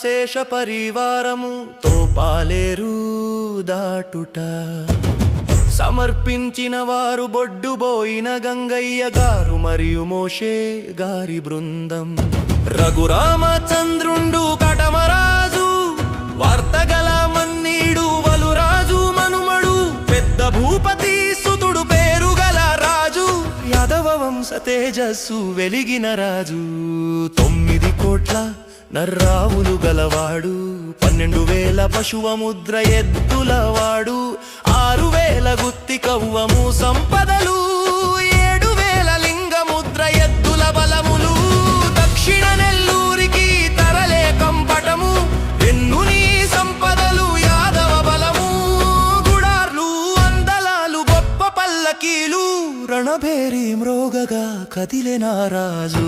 శేష పరివారము తో పాలేరు దాటుట సమర్పించిన వారు బొడ్డుబోయిన గంగయ్య గారు మరియు మోషే గారి బృందం. రఘురామచంద్రుండు కటమరాజు వార్తగల మన్నీడు వలురాజు మనుమడు పెద్ద భూపతి సుతుడు పేరుగల రాజు యాదవ వంశ తేజస్సు వెలిగిన రాజు 9 కోట్ల నర్రావులు గలవాడు 12,000 పశువముద్ర ఎద్దులవాడు 6,000 గుత్తి కవ్వము సంపదలు 7,000 లింగముద్ర ఎద్దుల బలములు దక్షిణ నెల్లూరికి తరలే కంపటము ఎన్నుని సంపదలు యాదవ బలము గుడార్లు అందలాలు గొప్ప పల్లకీలు రణభేరి మ్రోగగా కదిలె నారాజు.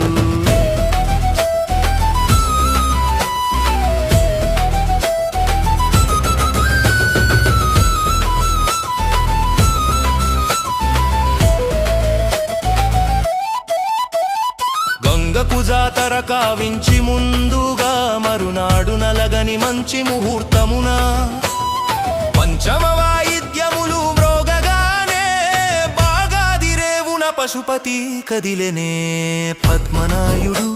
గంగకు జాతర కావించి ముందుగా మరునాడు నలగని మంచి ముహూర్తమున పంచమ వాయిద్యములు మ్రోగగానే బాగాదిరేవున పశుపతి కదిలెనే. పద్మనాయుడు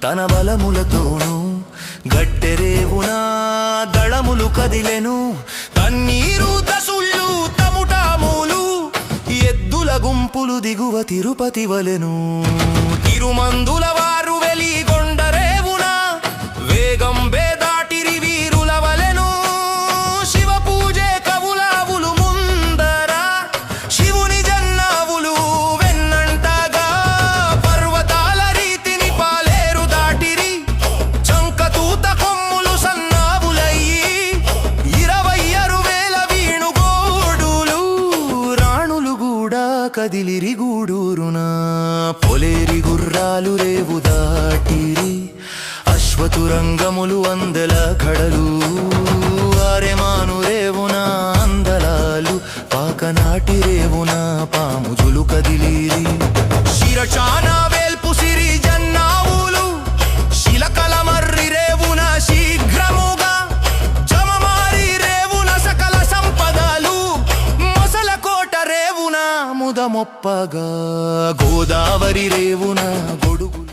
తన బలములతోనూ గట్టెరేవున దళములు కదిలెను. తన్నీరు దసుళ్ళు తముటాములు ఎద్దుల గుంపులు దిగువ తిరుపతి వలెను. తిరుమందుల వారు వెలిగొండరేవున వేగం బేదాటిరి వీరుల వలెను. శివ పూజే కవులావులు ముందర శివుని జన్నావులు వెన్నంటగా పర్వతాల రీతిని పాలేరు దాటిరి చంకతూత కొమ్ములు సన్నావులయ్యి 26,000 వీణుగోడులు రాణులు కూడా కదిలిరి గూడూరున. పొలేరి గుర్రాలు రేవు దాటిరి అశ్వతురంగములు అందల కడలు ఆరెమాను రేవున అందలాలు పాకనాటి రేవున పాముజులు కదిలిరి. శిరచాన వేల్పు సిరి జన్నావులు శిలకల మర్రి రేవున శీఘ్రముగా జమమారి రేవున సకల సంపదలు మొసల కోట రేవున ముదమొప్పగా గోదావరి రేవున గొడుగు